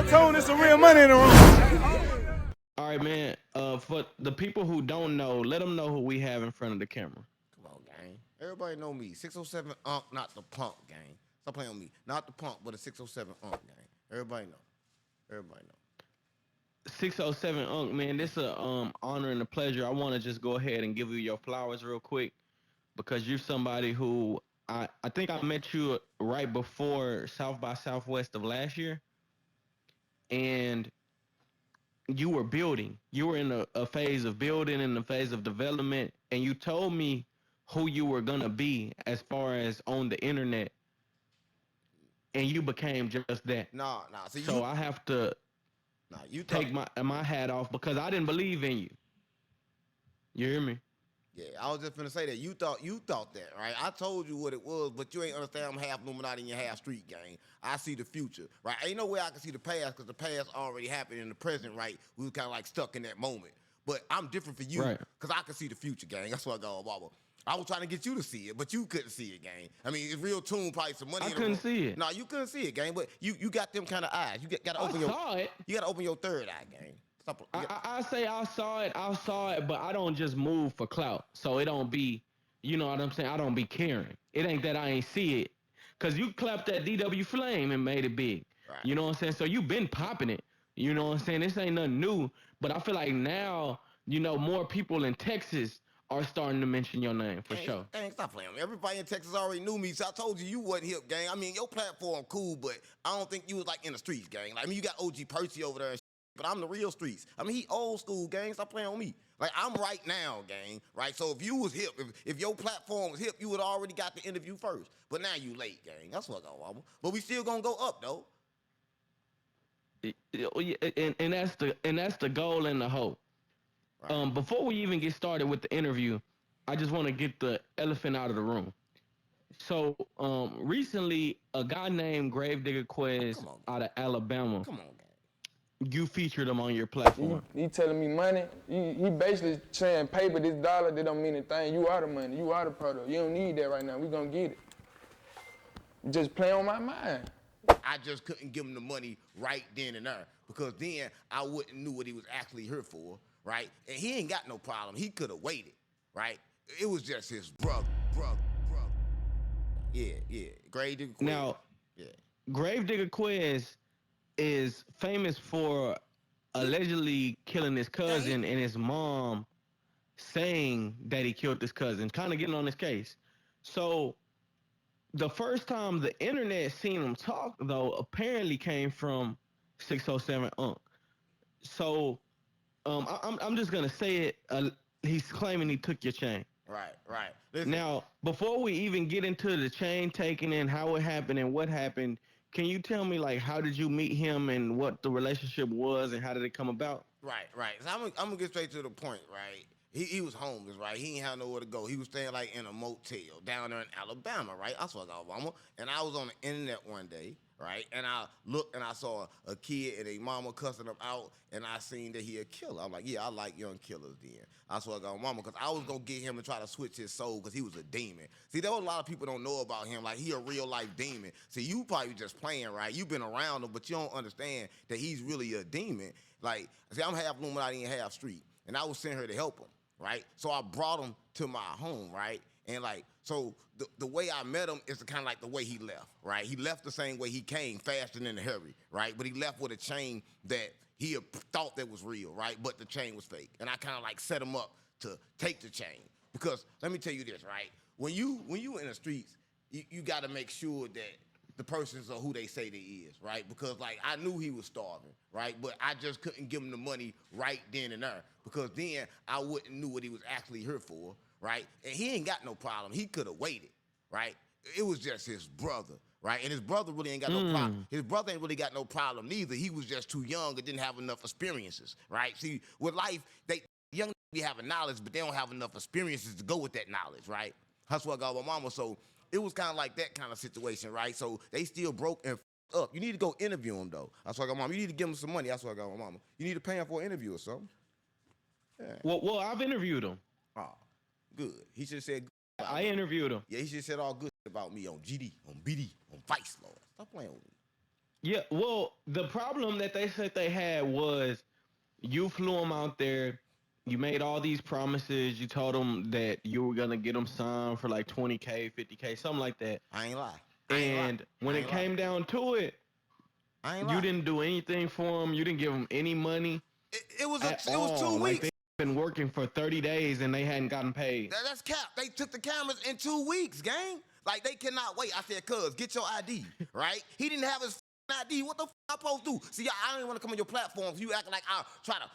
Toon, there's some real money in the room. All right, man. For the people who don't know, let them know who we have in front of the camera. Come on, gang. Everybody know me. 607 Unk, not the punk, gang. Stop playing with me. Not the punk, but a 607 Unk, gang. Everybody know. Everybody know. 607 Unk, man. This a honor and a pleasure. I want to just go ahead and give you your flowers real quick because you're somebody who I think I met you right before South by Southwest of last year, and you were building. You were in a phase of building and a phase of development, and you told me who you were gonna be as far as on the internet, and you became just that. Nah. So I have to You take my hat off because I didn't believe in you. You hear me? Yeah, I was just gonna say that you thought that, right? I told you what it was, but you ain't understand. I'm half Illuminati and you half street, gang. I see the future, right? Ain't no way I can see the past because the past already happened in the present, right? We was kind of like stuck in that moment. But I'm different for you because I can see the future, gang. That's what I got, Baba. I was trying to get you to see it, but you couldn't see it, gang. I mean, it's real Toon, probably some money. I couldn't see it. No, you couldn't see it, gang. But you got them kind of eyes. You got to open You got to open your third eye, gang. I say I saw it, but I don't just move for clout. So it don't be, you know what I'm saying? I don't be caring. It ain't that I ain't see it. Cause you clapped that DW Flame and made it big. Right. You know what I'm saying? So you been popping it. You know what I'm saying? This ain't nothing new. But I feel like now, you know, more people in Texas are starting to mention your name for sure. Dang, stop playing. Everybody in Texas already knew me, so I told you wasn't hip, gang. I mean, your platform cool, but I don't think you was like in the streets, gang. Like, I mean, you got OG Percy over there and but I'm the real streets. I mean, he old school, gang. Stop playing on me. Like, I'm right now, gang, right? So if you was hip, if your platform was hip, you would already got the interview first. But now you late, gang. That's what I got, Wobble. But we still gonna go up, though. And that's the goal and the hope. Right. Before we even get started with the interview, I just want to get the elephant out of the room. So, recently, a guy named Gravedigga Quez out of Alabama. Come on, gang. You featured him on your platform. He telling me money. He basically saying paper, this dollar, that don't mean a thing. You are the money. You are the product. You don't need that right now. We gonna get it. Just play on my mind. I just couldn't give him the money right then and there because then I wouldn't knew what he was actually here for, right? And he ain't got no problem. He could have waited, right? It was just his brother. Yeah. Gravedigga Quez. Now, Gravedigga Quez is famous for allegedly killing his cousin and his mom saying that he killed his cousin, kind of getting on his case. So the first time the internet seen him talk, though, apparently came from 607 Unk. So I'm just going to say it. He's claiming he took your chain. Right. Listen. Now, before we even get into the chain taking and how it happened and what happened, can you tell me, like, how did you meet him and what the relationship was and how did it come about? Right. So I'm going to get straight to the point, right? He was homeless, right? He ain't had nowhere to go. He was staying, like, in a motel down there in Alabama, right? I saw Alabama. And I was on the internet one day, right? And I looked and I saw a kid and a mama cussing him out, and I seen that he a killer. I'm like, yeah, I like young killers then. I saw mama because I was going to get him and try to switch his soul because he was a demon. See, there was a lot of people don't know about him. Like, he a real-life demon. See, you probably just playing, right? You've been around him, but you don't understand that he's really a demon. Like, see, I'm half Illuminati and half street, and I was sent here to help him, right? So I brought him to my home, right? And, like, so the way I met him is kind of like the way he left, right? He left the same way he came, faster than a hurry, right? But he left with a chain that he thought that was real, right? But the chain was fake. And I kind of like set him up to take the chain. Because let me tell you this, right? When you in the streets, you got to make sure that the persons are who they say they is, right? Because, like, I knew he was starving, right? But I just couldn't give him the money right then and there because then I wouldn't knew what he was actually here for, right? And he ain't got no problem. He could have waited, right? It was just his brother, right? And his brother really ain't got no problem. His brother ain't really got no problem neither. He was just too young and didn't have enough experiences, right? See, with life, young be having knowledge, but they don't have enough experiences to go with that knowledge, right? That's what I got with mama. So it was kind of like that kind of situation, right? So they still broke and up. You need to go interview him, though. That's what I got, mama. You need to give him some money. That's what I got with mama. You need to pay him for an interview or something. Yeah. Well, I've interviewed him. Oh, good. He should have said good. I interviewed him. Yeah, he should have said all good about me on GD, on BD, on Vice, Lord. Stop playing with me. Yeah, well, the problem that they said they had was you flew them out there. You made all these promises. You told them that you were gonna get them signed for like 20K, 50K, something like that. I ain't lie. I ain't lie. And when I it ain't lie. came down to it, I ain't you lie. didn't do anything for them. You didn't give them any money It was at it was 2 all. Like weeks. they've been working for 30 days and they hadn't gotten paid. That's cap. They took the cameras in 2 weeks, gang. Like they cannot wait. I said, cuz, get your ID, right? He didn't have his ID. What the I supposed to do? See, I don't even want to come on your platform. You acting like I'll try to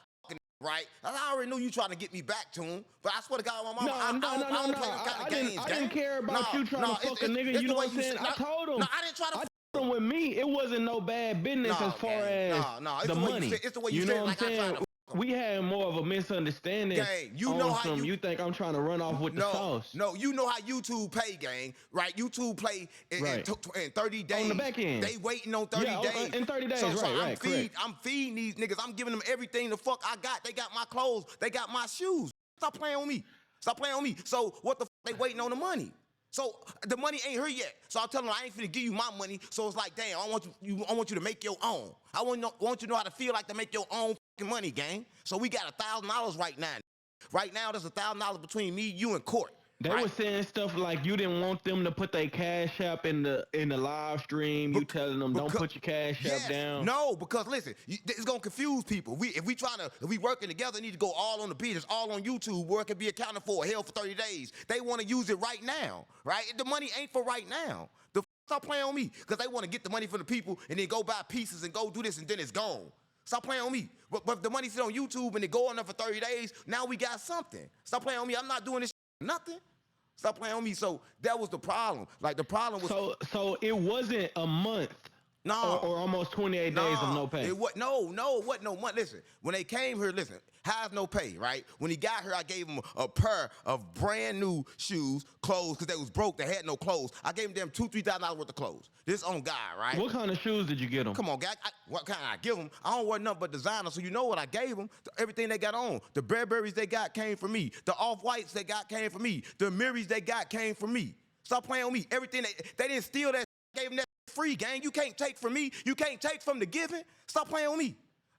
right? I already knew you trying to get me back to him, but I swear to God, my mama, I don't play this kind of games, I didn't care about you trying to fuck a nigga. You know what I'm saying? I told him. No, I didn't try to. Told him with me, it wasn't no bad business as far as the money. It's the way you know said, what I'm saying? We had more of a misunderstanding. Gang, you know how you think I'm trying to run off with the sauce. No, you know how YouTube pay, gang, right? YouTube play in 30 days. On the back end. They waiting on 30 days. In 30 days, so right, I'm feeding these niggas. I'm giving them everything the fuck I got. They got my clothes. They got my shoes. Stop playing with me. Stop playing with me. So what the fuck they waiting on the money? So the money ain't here yet. So I'm telling them I ain't finna give you my money. So it's like, damn, I want you to make your own. I want you to know how to feel like to make your own fucking money, gang. So we got $1,000 right now. Right now, there's $1,000 between me, you, and Court. They were saying stuff like you didn't want them to put their cash app in the live stream. You telling them don't put your cash app down. No, because listen, it's gonna confuse people. If we working together, it need to go all on the business, all on YouTube, where it can be accounted for hell for 30 days. They want to use it right now, right? The money ain't for right now. Stop playing on me, because they want to get the money from the people and then go buy pieces and go do this and then it's gone. Stop playing on me. But if the money sit on YouTube and it go on there for 30 days, now we got something. Stop playing on me. I'm not doing this nothing. Stop playing on me. So that was the problem. Like the problem was. So it wasn't a month. No. Or almost 28 days of no pay. It wasn't no month. Listen, when they came here, have no pay, right? When he got here, I gave him a pair of brand new shoes, clothes, because they was broke. They had no clothes. I gave them $2,000-$3,000 worth of clothes. This on God, right? What kind of shoes did you get them? Come on, guy. What kind I give them? I don't wear nothing but designer, so you know what I gave them. Everything they got on. The Burberrys they got came from me. The Off-Whites they got came from me. The Miris they got came from me. Stop playing on me. Everything they didn't steal that. Gave them that free, gang. You can't take from me. You can't take from the giving. Stop playing on me.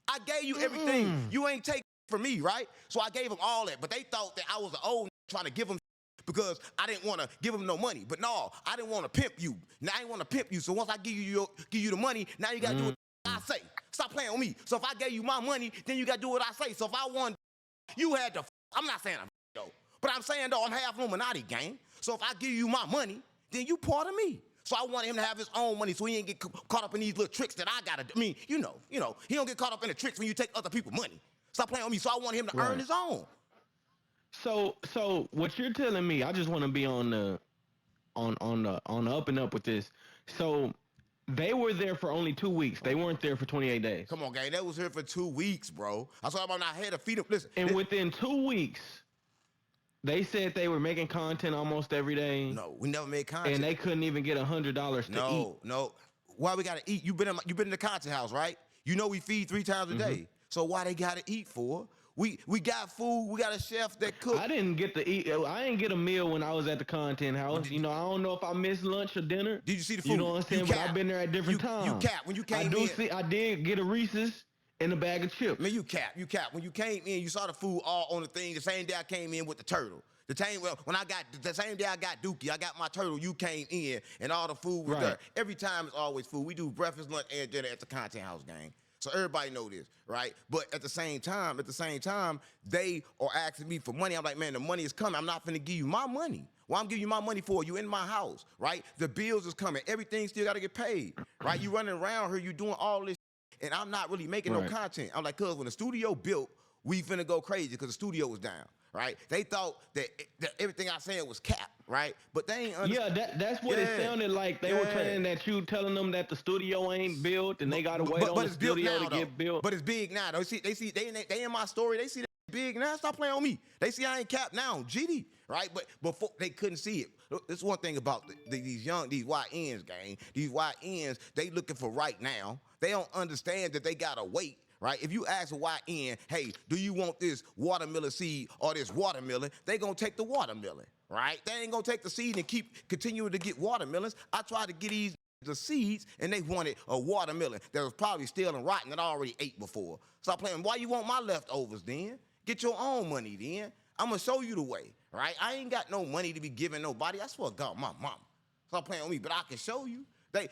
I gave you everything. You ain't take from me, right? So I gave them all that, but they thought that I was an old trying to give them because I didn't want to give them no money. But no, I didn't want to pimp you. Now I didn't want to pimp you. So once I give you the money, now you gotta do what I say. Stop playing on me. So if I gave you my money, then you gotta do what I say. So if I won, you had to. I'm not saying I'm though, but I'm saying though I'm half Illuminati, gang. So if I give you my money, then you part of me. So I want him to have his own money so he ain't get caught up in these little tricks that I gotta do. I mean, you know, he don't get caught up in the tricks when you take other people's money. Stop playing on me. So I want him to earn his own. So what you're telling me, I just want to be on the up and up with this. So they were there for only 2 weeks. They weren't there for 28 days. Come on, gang. They was here for 2 weeks, bro. I saw about I had to feed them. Listen. And within 2 weeks, they said they were making content almost every day. No, we never made content. And they couldn't even get $100 to eat. No. Why we gotta eat? You been in the content house, right? You know we feed 3 times a day. So why they gotta eat for? We got food. We got a chef that cook. I didn't get to eat. I didn't get a meal when I was at the content house. You know, I don't know if I missed lunch or dinner. Did you see the food? You know what I'm saying? But I've been there at different times. You cap when you came in. I did get a Reese's and a bag of chips. Man, you cap. When you came in, you saw the food all on the thing. The same day I came in with the turtle. The same day I got Dookie, I got my turtle. You came in and all the food was there. Every time it's always food. We do breakfast, lunch, and dinner at the content house, gang. So everybody know this, right? But at the same time, they are asking me for money. I'm like, man, the money is coming. I'm not finna give you my money. Well, I'm giving you my money for you in my house, right? The bills is coming. Everything still got to get paid, right? You running around here, you doing all this, and I'm not really making no content. I'm like, cuz when the studio built, we finna go crazy because the studio was down, right? They thought that everything I said was cap, right? But they ain't understand. Yeah, that's what it sounded like. They were saying that you telling them that the studio ain't built and they gotta wait on the studio to get built. But it's big now. They in my story. They see that big now. Stop playing on me. They see I ain't cap now. GD, right? But before they couldn't see it. That's one thing about these YNs, gang. These YNs, they looking for right now. They don't understand that they gotta wait. Right? If you ask a YN, hey, do you want this watermelon seed or this watermelon? They gonna take the watermelon, right? They ain't gonna take the seed and keep continuing to get watermelons. I try to get these the seeds, and they wanted a watermelon that was probably still and rotten that I already ate before. Stop playing. Why you want my leftovers then? Get your own money then. I'm going to show you the way, right? I ain't got no money to be giving nobody. I swear to God, my mama. Stop playing with me, but I can show you.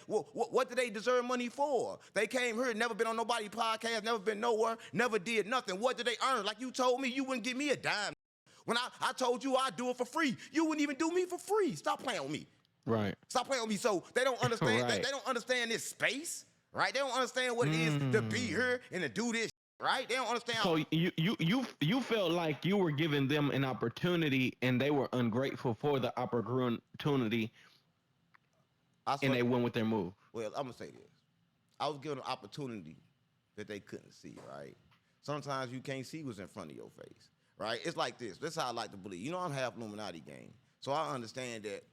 What do they deserve money for? They came here, never been on nobody's podcast, never been nowhere, never did nothing. What did they earn? Like you told me, you wouldn't give me a dime. When I told you I'd do it for free, you wouldn't even do me for free. Stop playing with me. Right. Stop playing with me. So they don't understand. Right. They don't understand this space, right? They don't understand what it is to be here and to do this, right? They don't understand. So you felt like you were giving them an opportunity, and they were ungrateful for the opportunity, and they went with their move. Well, I'm gonna say this. I was given an opportunity that they couldn't see, right? Sometimes you can't see what's in front of your face, right? It's like this. This is how I like to believe. You know, I'm half Illuminati gang, so I understand that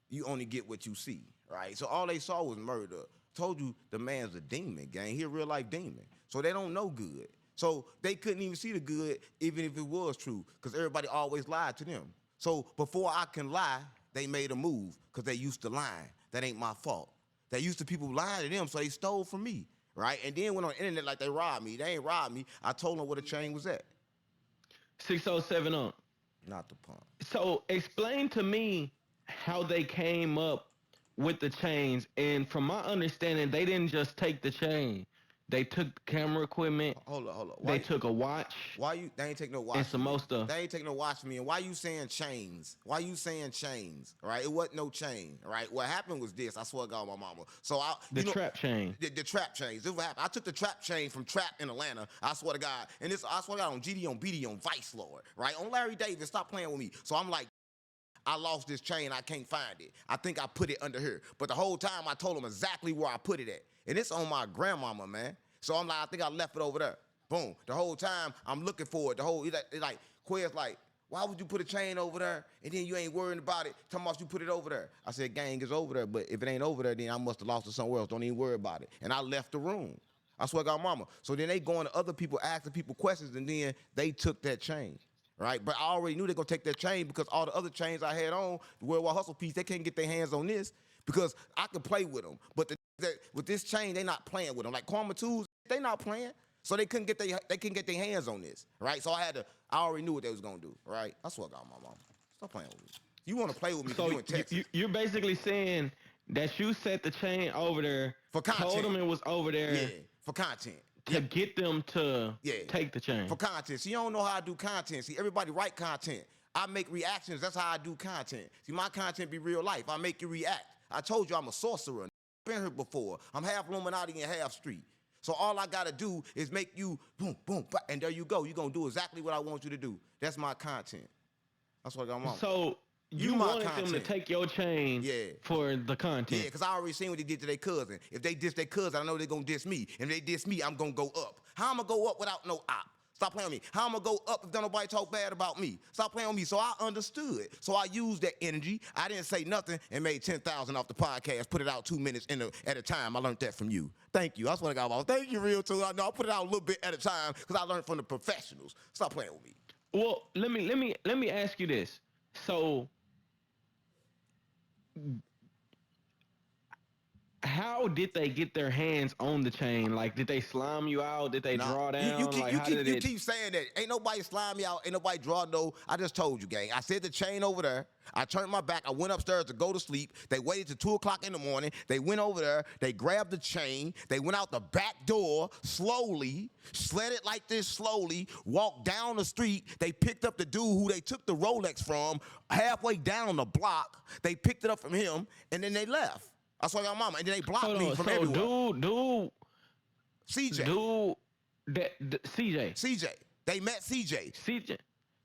you only get what you see, right? So all they saw was murder. Told you the man's a demon, gang. He a real life demon. So they don't know good. So they couldn't even see the good, even if it was true, because everybody always lied to them. So before I can lie, they made a move, because they used to lying. That ain't my fault. They used to people lying to them, so they stole from me, right? And then went on the internet like they robbed me. They ain't robbed me. I told them where the chain was at. 607 on. Not the pump. So explain to me how they came up with the chains. And from my understanding, they didn't just take the chain. They took camera equipment. Hold on. They took a watch. They ain't take no watch. And some more stuff. They ain't take no watch from me. And why you saying chains? Why you saying chains? Right? It wasn't no chain. Right? What happened was this. I swear to God, my mama. So trap chain. The trap chains. This is what happened. I took the trap chain from Trap in Atlanta. I swear to God. And this, I swear to God, on GD, on BD, on Vice Lord. Right? On Larry Davis. Stop playing with me. So I'm like, I lost this chain. I can't find it. I think I put it under here. But the whole time I told him exactly where I put it at. And it's on my grandmama, man. So I'm like, I think I left it over there. Boom. The whole time I'm looking for it. It's like Quez like, why would you put a chain over there and then you ain't worrying about it? Talking about you put it over there. I said, gang, is over there, but if it ain't over there, then I must have lost it somewhere else. Don't even worry about it. And I left the room. I swear to God, mama. So then they going to other people, asking people questions, and then they took that chain. Right? But I already knew they gonna take that chain because all the other chains I had on, the Worldwide Hustle piece, they can't get their hands on this because I could play with them. But with this chain, they not playing with them. Like Karma Tools, they not playing. So they couldn't get their hands on this. Right? So I already knew what they was gonna do. Right? I swear to God, my mama. Stop playing with me. You wanna play with me because you in Texas. You're basically saying that you set the chain over there, for content. Told them it was over there. Yeah, for content. To get them to take the chain. For content. See, you don't know how I do content. See, everybody write content. I make reactions. That's how I do content. See, my content be real life. I make you react. I told you I'm a sorcerer. Been here before. I'm half Illuminati and half street. So all I got to do is make you boom, boom, and there you go. You're going to do exactly what I want you to do. That's my content. That's what I got. So you wanted them to take your chain for the content. Yeah, because I already seen what they did to their cousin. If they diss their cousin, I know they're going to diss me. And if they diss me, I'm going to go up. How I'm going to go up without no op? Stop playing with me. How I'm going to go up if don't nobody talk bad about me? Stop playing with me. So I understood. So I used that energy. I didn't say nothing and made 10,000 off the podcast, put it out 2 minutes at a time. I learned that from you. Thank you. That's what I got about. Thank you, real too. I know I put it out a little bit at a time because I learned from the professionals. Stop playing with me. Well, let me ask you this. So how did they get their hands on the chain? Like, did they slime you out? Did they draw down? You keep saying that. Ain't nobody slime me out. Ain't nobody draw no. I just told you, gang. I said the chain over there. I turned my back. I went upstairs to go to sleep. They waited till 2 o'clock in the morning. They went over there. They grabbed the chain. They went out the back door slowly, slid it like this slowly, walked down the street. They picked up the dude who they took the Rolex from halfway down the block. They picked it up from him, and then they left. I saw your mama, and then they blocked me from everywhere. CJ. CJ. They met CJ.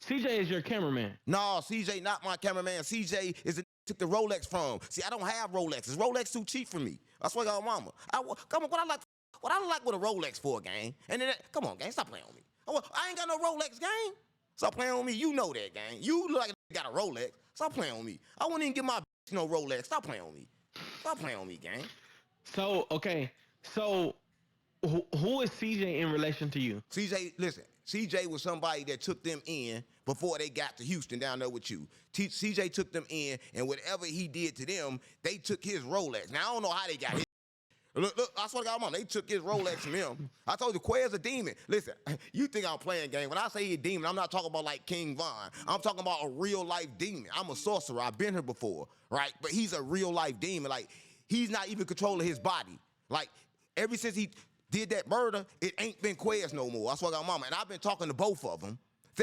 CJ is your cameraman. No, CJ not my cameraman. CJ is the took the Rolex from. See, I don't have Rolexes. Rolex too cheap for me. I swear to your mama. Come on, what I like with a Rolex for, gang? And then, come on, gang, stop playing with me. I ain't got no Rolex, gang. Stop playing with me. You know that, gang. You look like you got a Rolex. Stop playing with me. I wouldn't even give my no Rolex. Stop playing with me. Stop playing with me, gang. So, okay. So, who is CJ in relation to you? CJ, listen. CJ was somebody that took them in before they got to Houston down there with you. CJ took them in, and whatever he did to them, they took his Rolex. Now, I don't know how they got his. Look, I swear to God, Mom, they took his Rolex from him. I told you, Quez a demon. Listen, you think I'm playing game. When I say he a demon, I'm not talking about like King Von. I'm talking about a real-life demon. I'm a sorcerer. I've been here before, right? But he's a real-life demon. Like, he's not even controlling his body. Like, ever since he did that murder, it ain't been Quez no more. I swear to God, Mama. And I've been talking to both of them.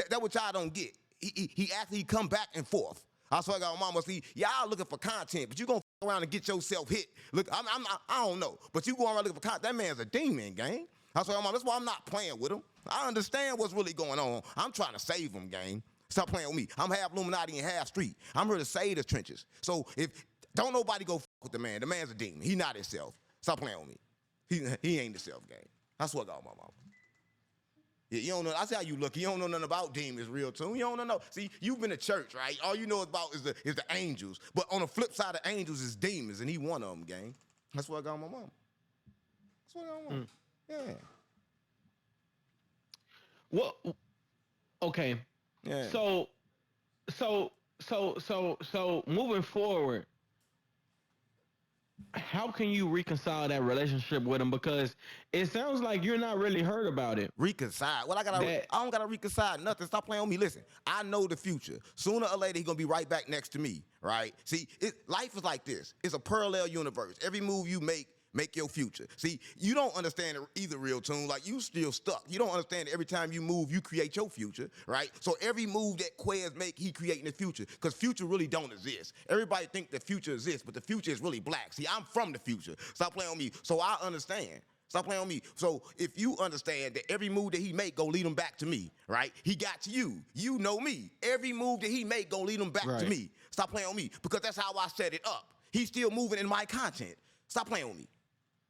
That what y'all don't get. He actually come back and forth. I swear to God, Mama. See, y'all looking for content, but you gonna f around and get yourself hit. Look, I don't know, but you going around looking for content. That man's a demon, gang. I swear to God, Mama. That's why I'm not playing with him. I understand what's really going on. I'm trying to save him, gang. Stop playing with me. I'm half Illuminati and half street. I'm here to save the trenches. So if don't nobody go f with the man. The man's a demon. He not himself. Stop playing with me. He ain't himself, gang. I swear to God, Mama. Yeah, you don't know. I see how you look. You don't know nothing about demons, real Toon. You don't know. See, you've been to church, right? All you know about is the angels. But on the flip side of angels is demons, and he one of them, gang. That's what I got my mom. That's what I got my mom. Yeah. Well, okay. Yeah. So moving forward, how can you reconcile that relationship with him? Because it sounds like you're not really hurt about it. Reconcile. Well, I don't gotta reconcile nothing. Stop playing with me. Listen, I know the future. Sooner or later, he's gonna be right back next to me, right? See, life is like this. It's a parallel universe. Every move you make your future. See, you don't understand it either, real Toon. Like, you still stuck. You don't understand that every time you move, you create your future, right? So every move that Quez make, he creating the future, because future really don't exist. Everybody think the future exists, but the future is really black. See, I'm from the future. Stop playing with me. So I understand. Stop playing with me. So if you understand that every move that he make gonna lead him back to me, right? He got to you. You know me. Every move that he make gonna lead him back to me. Stop playing with me, because that's how I set it up. He's still moving in my content. Stop playing with me.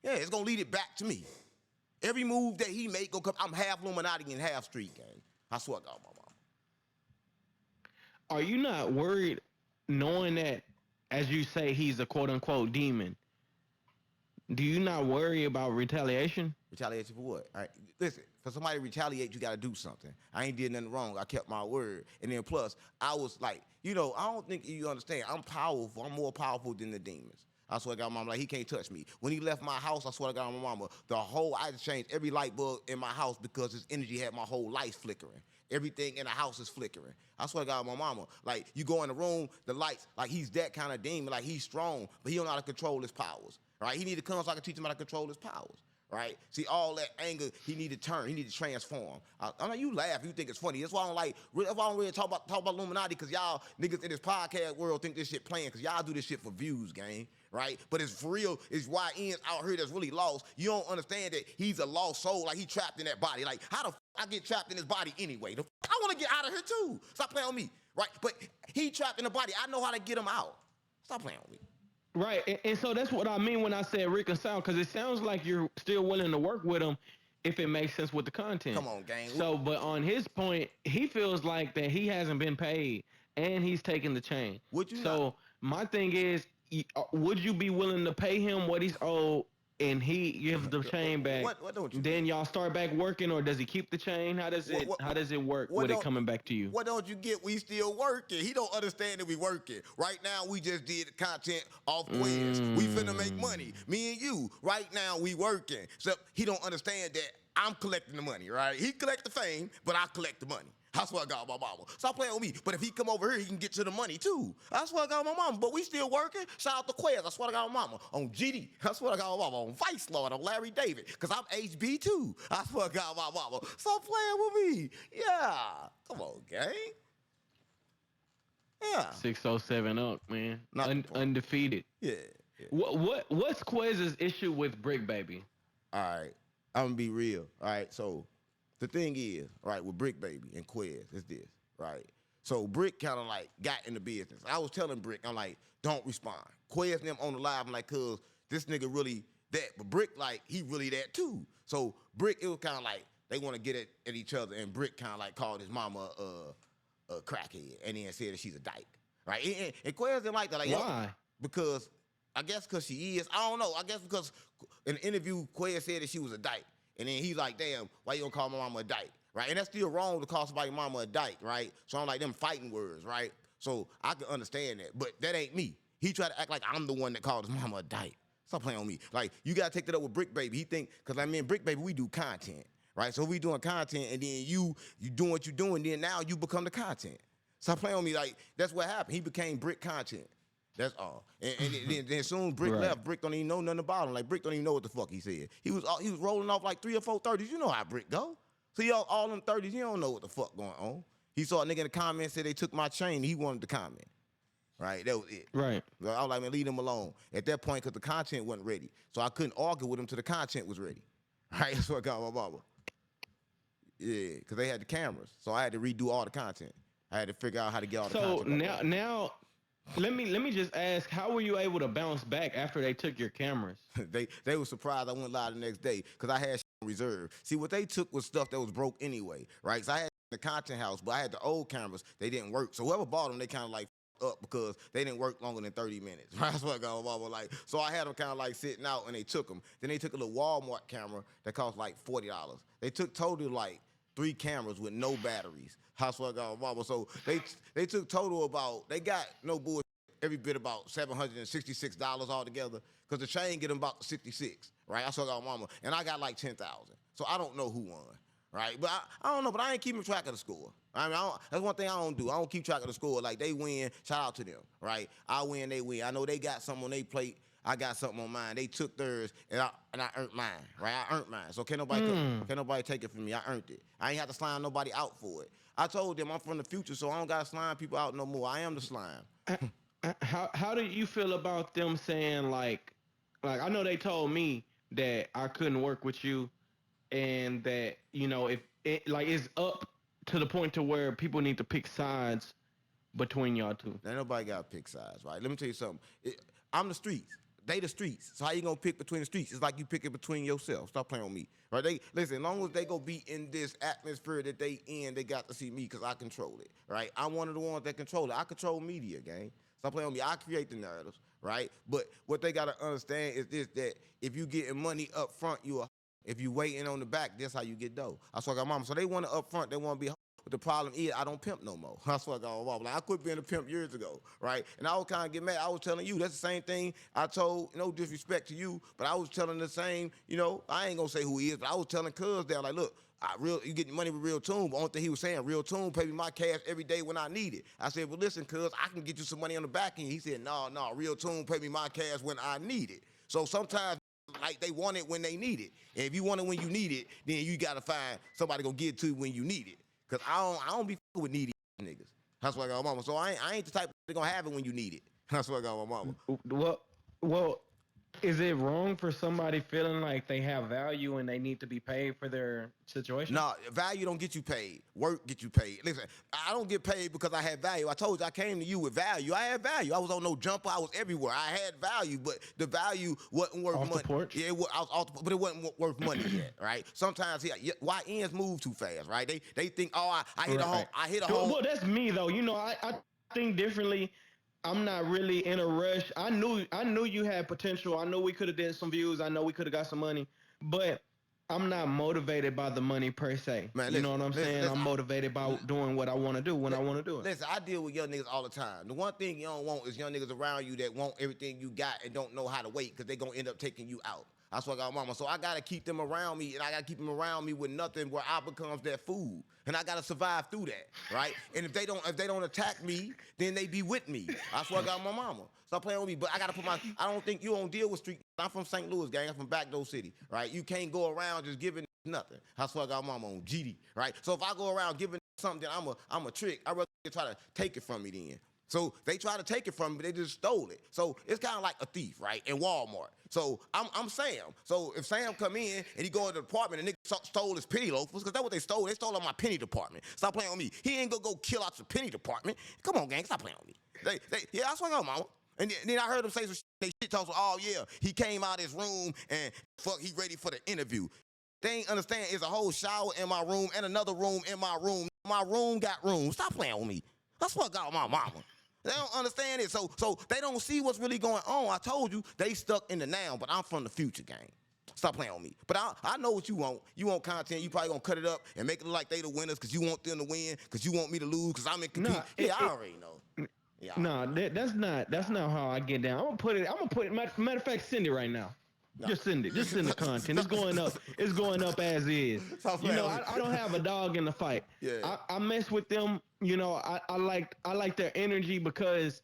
Yeah, it's gonna lead it back to me. Every move that he make, I'm half Illuminati and half street, gang. I swear to God, my mom. Are you not worried, knowing that, as you say, he's a quote-unquote demon? Do you not worry about retaliation? Retaliation for what? All right, listen, for somebody to retaliate, you gotta do something. I ain't did nothing wrong. I kept my word. And then plus, I was like, I don't think you understand. I'm powerful. I'm more powerful than the demons. I swear to God, Mama, like, he can't touch me. When he left my house, I swear to God, my mama, I just changed every light bulb in my house because his energy had my whole life flickering. Everything in the house is flickering. I swear to God, my mama, like, you go in the room, the lights, like, he's that kind of demon, like, he's strong, but he don't know how to control his powers, right? He need to come so I can teach him how to control his powers, right? See, all that anger, he need to turn, he need to transform. I mean, you laugh, you think it's funny. That's why I don't really talk about Illuminati, because y'all niggas in this podcast world think this shit playing, because y'all do this shit for views, gang. Right? But it's for real, it's YNs out here that's really lost. You don't understand that he's a lost soul, like he trapped in that body. Like, how the f I get trapped in his body anyway? I want to get out of here too. Stop playing with me, right? But he trapped in the body. I know how to get him out. Stop playing with me. Right, and so that's what I mean when I said reconcile, because it sounds like you're still willing to work with him if it makes sense with the content. Come on, gang. So, but on his point, he feels like that he hasn't been paid and he's taking the chain. Would you So my thing is, would you be willing to pay him what he's owed and he gives the chain back? What don't you then y'all start back working, or does he keep the chain? How does it work with it coming back to you? What don't you get? We still working. He don't understand that we working. Right now, we just did content off Quez. We finna make money. Me and you. Right now, we working. So he don't understand that I'm collecting the money, right? He collect the fame, but I collect the money. I swear to God, my mama. Stop playing with me. But if he come over here, he can get to the money too. I swear to God, my mama. But we still working. Shout out to Quez. I swear to God, my mama. On GD. I swear to God, my mama. On Vice Lord. On Larry David. Because I'm HB too. I swear to God, my mama. Stop playing with me. Yeah. Come on, gang. Yeah. 607 up, man. Undefeated. Yeah. What's Quez's issue with Brick Baby? All right. I'm going to be real. All right. So the thing is, right, with Brick Baby and Quez, is this, right? So Brick kind of like got in the business. I was telling Brick, I'm like, don't respond. Quez and them on the live, I'm like, cuz this nigga really that. But Brick, like, he really that too. So Brick, it was kind of like they want to get at each other, and Brick kind of like called his mama a crackhead, and then said that she's a dyke, right? And Quez didn't like that. Like, why? Because I guess because she is. I don't know. I guess because in an interview, Quez said that she was a dyke. And then he's like, damn, why you don't call my mama a dyke? right? And that's still wrong to call somebody mama a dyke, right? So I'm like them fighting words, right? So I can understand that, but that ain't me. He tried to act like I'm the one that called his mama a dyke. Stop playing on me. Like, you gotta take that up with Brick Baby. He think, cause like me and Brick Baby, we do content, right? So we doing content, and then you doing what you doing, then now you become the content. Stop playing on me. Like, that's what happened. He became Brick content. That's all. And then soon Brick left. Brick don't even know nothing about him. Like, Brick don't even know what the fuck he said. He was rolling off like 3 or 4 30s. You know how Brick go. So y'all all them 30s, you don't know what the fuck going on. He saw a nigga in the comments said they took my chain. He wanted to comment. Right, that was it. Right. I was like, man, leave him alone. At that point, because the content wasn't ready. So I couldn't argue with him till the content was ready. Right, that's what I got my mama. Yeah, because they had the cameras. So I had to redo all the content. I had to figure out how to get all the content. So now, let me just ask, how were you able to bounce back after they took your cameras? They were surprised I went live the next day because I had shit on reserve. See, what they took was stuff that was broke anyway, right? So I had the content house, but I had the old cameras. They didn't work. So whoever bought them, they kind of like up because they didn't work longer than 30 minutes. Right? That's what I got my mama like. So I had them kind of like sitting out, and they took them. Then they took a little Walmart camera that cost like $40. They took total like 3 cameras with no batteries. That's what I got my mama. So they took total about, they got no bullshit, every bit about $766 altogether because the chain get them about 66, right? That's what I got my mama. And I got like 10,000. So I don't know who won, right? But I don't know, but I ain't keeping track of the score. I mean, that's one thing I don't do. I don't keep track of the score. Like, they win, shout out to them, right? I win, they win. I know they got something on their plate. I got something on mine. They took theirs, and I earned mine, right? I earned mine. So can't nobody take it from me. I earned it. I ain't have to slime nobody out for it. I told them I'm from the future, so I don't got to slime people out no more. I am the slime. How do you feel about them saying, like I know they told me that I couldn't work with you, and that, you know, if it like it's up to the point to where people need to pick sides between y'all two. Ain't nobody got to pick sides, right? Let me tell you something. I'm the streets. They the streets. So how you gonna pick between the streets? It's like you pick it between yourself. Stop playing with me, right? Listen, as long as they go be in this atmosphere that they in, they got to see me because I control it, right? I'm one of the ones that control it. I control media, gang. Stop playing with me. I create the narratives, right? But what they gotta understand is this: that if you getting money up front, if you waiting on the back, that's how you get dough. That's what I got mama. So they want to up front, they want to be. But the problem is I don't pimp no more. That's what I got mama. Like, I quit being a pimp years ago, right? And I was kind of get mad. I was telling you, that's the same thing I told, no disrespect to you, but I was telling the same, you know, I ain't gonna say who he is, but I was telling cuz that, like, look, you get money with Real Toon, but only thing he was saying, Real Toon pay me my cash every day when I need it. I said, well, listen, cuz, I can get you some money on the back end. He said, no, Real Toon pay me my cash when I need it. So sometimes, like, they want it when they need it. And if you want it when you need it, then you gotta find somebody gonna give it to you when you need it. Cause I don't be with needy niggas. That's what I got my mama. So I ain't the type that gonna have it when you need it. That's what I got my mama. Well, is it wrong for somebody feeling like they have value and they need to be paid for their situation? No, value don't get you paid. Work get you paid. Listen, I don't get paid because I had value. I told you I came to you with value. I had value. I was on no jumper. I was everywhere. I had value, but the value wasn't worth off money. The porch? Yeah, I was off the, but it wasn't worth money yet, right? Sometimes YNs move too fast, right? They think, oh, I hit a home. I hit a home. Well, that's me though. You know, I think differently. I'm not really in a rush. I knew you had potential. I know we could have did some views. I know we could have got some money, but I'm not motivated by the money per se. Man, listen, you know what I'm saying? I'm motivated by doing what I want to do when I want to do it. Listen, I deal with young niggas all the time. The one thing you don't want is young niggas around you that want everything you got and don't know how to wait because they're going to end up taking you out. That's what I got mama. So I got to keep them around me, and I got to keep them around me with nothing where I becomes their food. And I got to survive through that, right? And if they don't attack me, then they be with me. That's what I got my mama. Stop playing with me. But I got to put I don't think you don't deal with street. I'm from St. Louis, gang. I'm from Backdoor City, right? You can't go around just giving nothing. That's what I got mama on GD, right? So if I go around giving something, then I'm a trick. I'd rather try to take it from me then. So they try to take it from me, but they just stole it. So it's kind of like a thief, right, in Walmart. So I'm Sam. So if Sam come in and he go to the department and nigga stole his penny loafers, because that's what they stole. They stole on my penny department. Stop playing with me. He ain't gonna go kill out the penny department. Come on, gang, stop playing with me. Yeah, that's what I got, mama. And then I heard them say some shit. They shit talks. Oh yeah, he came out of his room and fuck, he ready for the interview. They ain't understand. It's a whole shower in my room and another room in my room. My room got room. Stop playing with me. That's what I got my mama. They don't understand it, so they don't see what's really going on. I told you, they stuck in the now, but I'm from the future, gang. Stop playing on me. But I know what you want. You want content. You probably gonna cut it up and make it look like they the winners because you want them to win because you want me to lose because I'm in compete. I already know. Yeah. No, that's not how I get down. I'm gonna put it. Matter of fact, send it right now. No. Just send it. Just send the content. It's going up. It's going up as is. You know, I don't have a dog in the fight. Yeah. I mess with them. You know, I like their energy because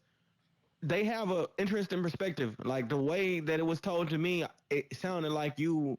they have a interesting perspective. Like the way that it was told to me, it sounded like you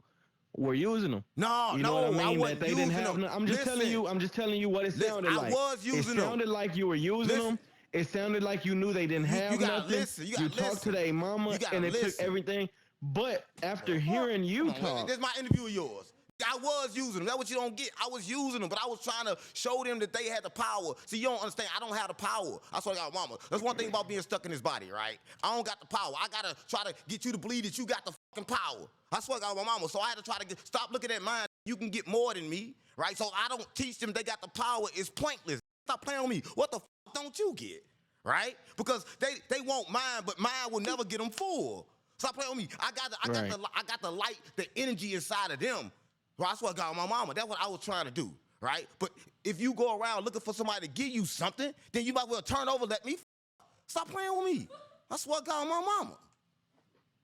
were using them. No, you know what I mean? I wasn't that they using didn't have. them. I'm just telling you. I'm just telling you what it sounded like. I was using them. It sounded like you were using them. It sounded like you knew they didn't have nothing. Listen. You talked to their mama, and it took everything. But after hearing you talk, this is my interview of yours. I was using them. That's what you don't get. I was using them, but I was trying to show them that they had the power. See, you don't understand. I don't have the power. I swear to God, mama. That's one thing about being stuck in this body, right? I don't got the power. I gotta try to get you to believe that you got the fucking power. I swear to God, my mama. So I had to try to stop looking at mine. You can get more than me, right? So I don't teach them they got the power. It's pointless. Stop playing on me. What the fuck don't you get, right? Because they want mine, but mine will never get them full. Stop playing on me. I got the light, the energy inside of them. Well, that's what I got my mama. That's what I was trying to do, right? But if you go around looking for somebody to give you something, then you might well turn over, let me stop playing with me. That's what I got my mama.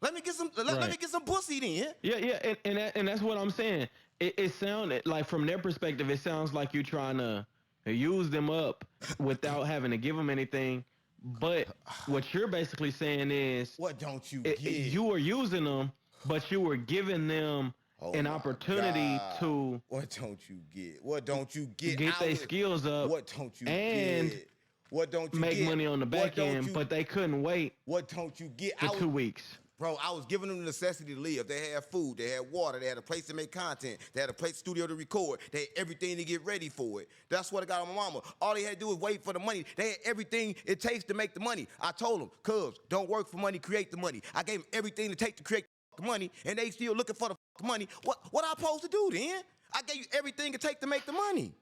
Let me get some pussy then. Yeah, and that's what I'm saying. It sounded like from their perspective, it sounds like you're trying to use them up without having to give them anything. But what you're basically saying is, what don't you get? You were using them, but you were giving them an opportunity to. What don't you get? What don't you get? Get their skills up. What don't you and get? What don't you make get? money on the back end, but they couldn't wait. What don't you get? For 2 weeks. Bro, I was giving them the necessity to live. They had food, they had water, they had a place to make content, they had a place studio to record, they had everything to get ready for it. That's what I got on my mama. All they had to do was wait for the money. They had everything it takes to make the money. I told them, cuz, don't work for money, create the money. I gave them everything to take to create the money, and they still looking for the money. What I supposed to do then? I gave you everything it take to make the money.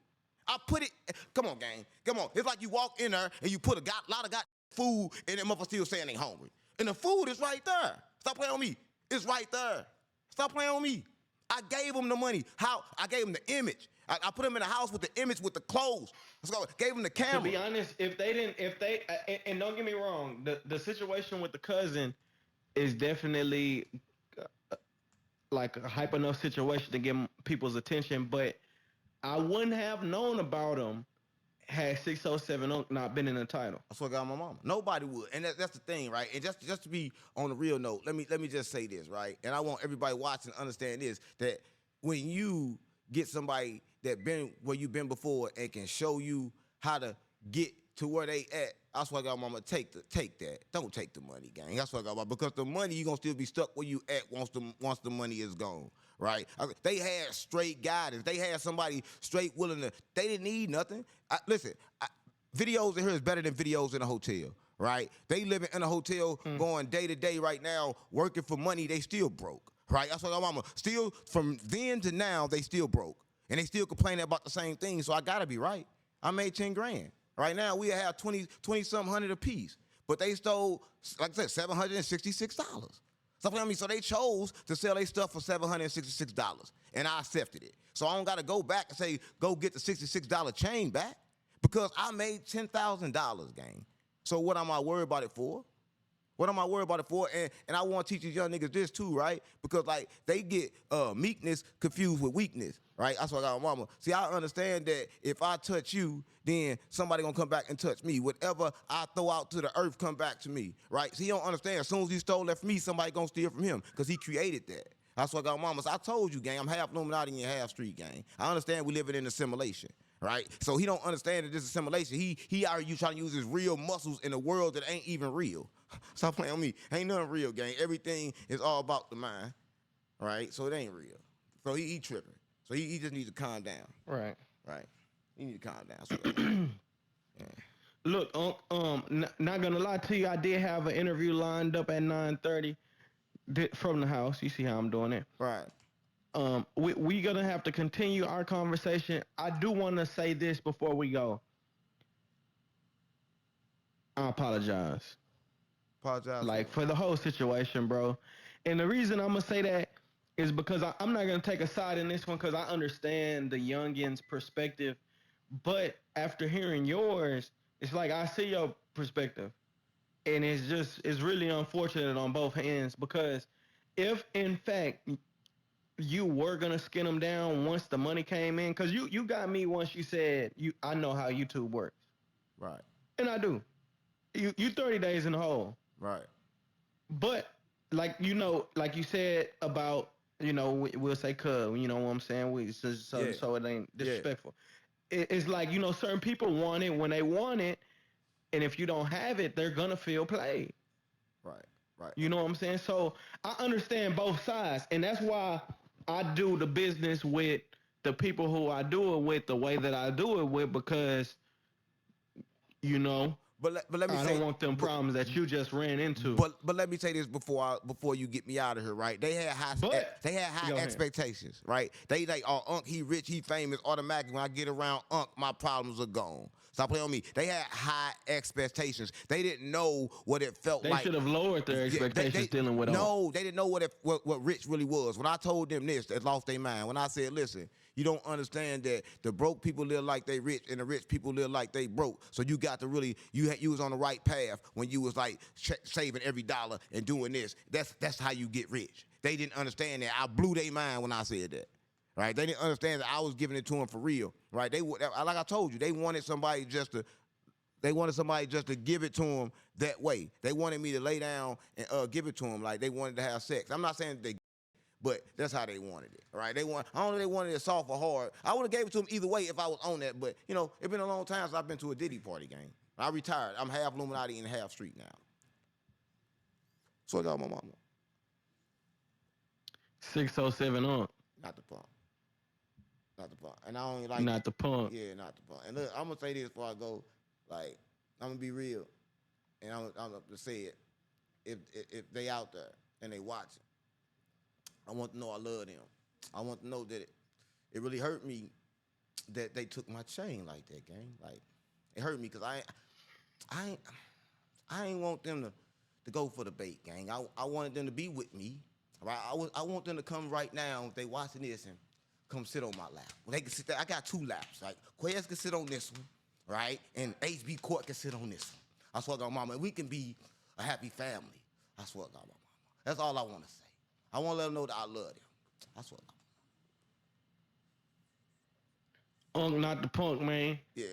I put it, come on, gang, come on. It's like you walk in there and you put a lot of food, and that motherfucker still saying they hungry. And the food is right there. Stop playing on me. It's right there. Stop playing on me. I gave them the money. How? I gave them the image. I put them in the house with the image, with the clothes. Let's go. Gave them the camera. To be honest, if they, and don't get me wrong, the situation with the cousin is definitely like a hype enough situation to get people's attention, but I wouldn't have known about him had 607 not been in the title. That's what I got my mama. Nobody would, and that's the thing, right? And just to be on the real note, let me just say this, right? And I want everybody watching to understand this: that when you get somebody that been where you've been before and can show you how to get to where they at, that's what I got mama. Take that. Don't take the money, gang. That's what I got mama. Because the money, you gonna still be stuck where you at once the money is gone. Right? They had straight guidance. They had somebody straight willing to. They didn't need nothing. Listen, videos in here is better than videos in a hotel. Right? They living in a hotel, going day to day right now, working for money. They still broke. Right? That's what my mama. Still, from then to now, they still broke, and they still complaining about the same thing. So I gotta be right. I made 10 grand. Right now, we have 20-something hundred apiece, but they stole, like I said, $766. Something I mean, so they chose to sell their stuff for $766, and I accepted it. So I don't got to go back and say, go get the $66 chain back, because I made $10,000, gang. So what am I worried about it for? What am I worried about it for? And I want to teach these young niggas this too, right? Because like they get meekness confused with weakness, right? That's what I got my mama. See, I understand that if I touch you, then somebody gonna come back and touch me. Whatever I throw out to the earth come back to me, right? See, you don't understand. As soon as he stole that from me, somebody gonna steal from him because he created that. That's what I got mama. So I told you, gang, I'm half Illuminati and half street, gang. I understand we living in a simulation. Right? So he don't understand that this is simulation. He already trying to use his real muscles in a world that ain't even real. Stop playing on me. Ain't nothing real, gang. Everything is all about the mind. Right? So it ain't real. So he tripping. So he just needs to calm down. Right. Right. He need to calm down. Yeah. Look, not gonna lie to you, I did have an interview lined up at 9:30 from the house. You see how I'm doing it. Right. We gonna have to continue our conversation. I do want to say this before we go. I apologize. Apologize. Like for the whole situation, bro. And the reason I'm gonna say that, is because I'm not gonna take a side in this one because I understand the youngin's perspective, but after hearing yours, it's like I see your perspective, and it's really unfortunate on both ends because if in fact you were gonna skin them down once the money came in, because you got me once you said I know how YouTube works, Right. and I do. You 30 days in the hole. Right. But like like you said about we'll say cub, you know what I'm saying? So it ain't disrespectful. It's like certain people want it when they want it, and if you don't have it, they're gonna feel played. Right. Right. You know what I'm saying? So I understand both sides, and that's why I do the business with the people who I do it with the way that I do it with, because you know. But let me I say, don't want them problems that you just ran into. But let me say this before you get me out of here, right? They had high expectations, right? They like, oh, Unc, he rich, he famous. Automatically, when I get around Unc, my problems are gone. Stop playing on me. They had high expectations. They didn't know what it felt like. They should have lowered their expectations dealing with Unc. No, they didn't know what rich really was. When I told them this, they lost their mind. When I said, listen, you don't understand that the broke people live like they rich and the rich people live like they broke. So you got to really, you was on the right path when you was like saving every dollar and doing this. That's how you get rich. They didn't understand that. I blew their mind when I said that. Right? They didn't understand that I was giving it to them for real. Right? Like I told you, they wanted somebody just to give it to them that way. They wanted me to lay down and give it to them like they wanted to have sex. I'm not saying that but that's how they wanted it, right? I don't know if they wanted it soft or hard. I would have gave it to them either way if I was on that, but, it's been a long time since I've been to a Diddy party game. I retired. I'm half Illuminati and half street now. So I got my mama. 607 Unc. Not the punk. And I don't like Not the punk. Yeah, not the punk. And look, I'm going to say this before I go. Like, I'm going to be real. And I'm going to say it. If they out there and they watching, I want to know I love them. I want to know that it really hurt me that they took my chain like that, gang. Like, it hurt me because I ain't want them to go for the bait, gang. I wanted them to be with me, right? I want them to come right now if they watching this and come sit on my lap. Well, they can sit there. I got 2 laps. Like, Quez can sit on this one, right? And HB Court can sit on this one. I swear to God, mama, and we can be a happy family. I swear to God, mama. That's all I want to say. I want to let them know that I love them. That's what Unc, not the punk, man. Yeah.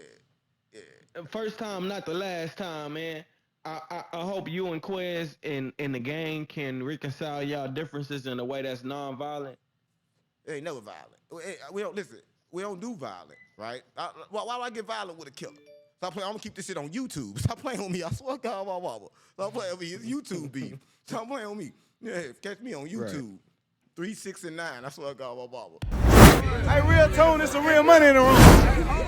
First time, not the last time, man. I hope you and Quez and the gang can reconcile y'all differences in a way that's non-violent. It ain't never violent. We don't listen. We don't do violent, right? Why would I get violent with a killer? Stop playing. I'm gonna keep this shit on YouTube. Stop playing on me. I swear to God, mama. Stop playing on me. It's YouTube beef. Stop playing on me. Yeah, catch me on YouTube. Right. 3, 6, and 9. I swear to God, mama. Hey, real Toon, there's some real money in the room.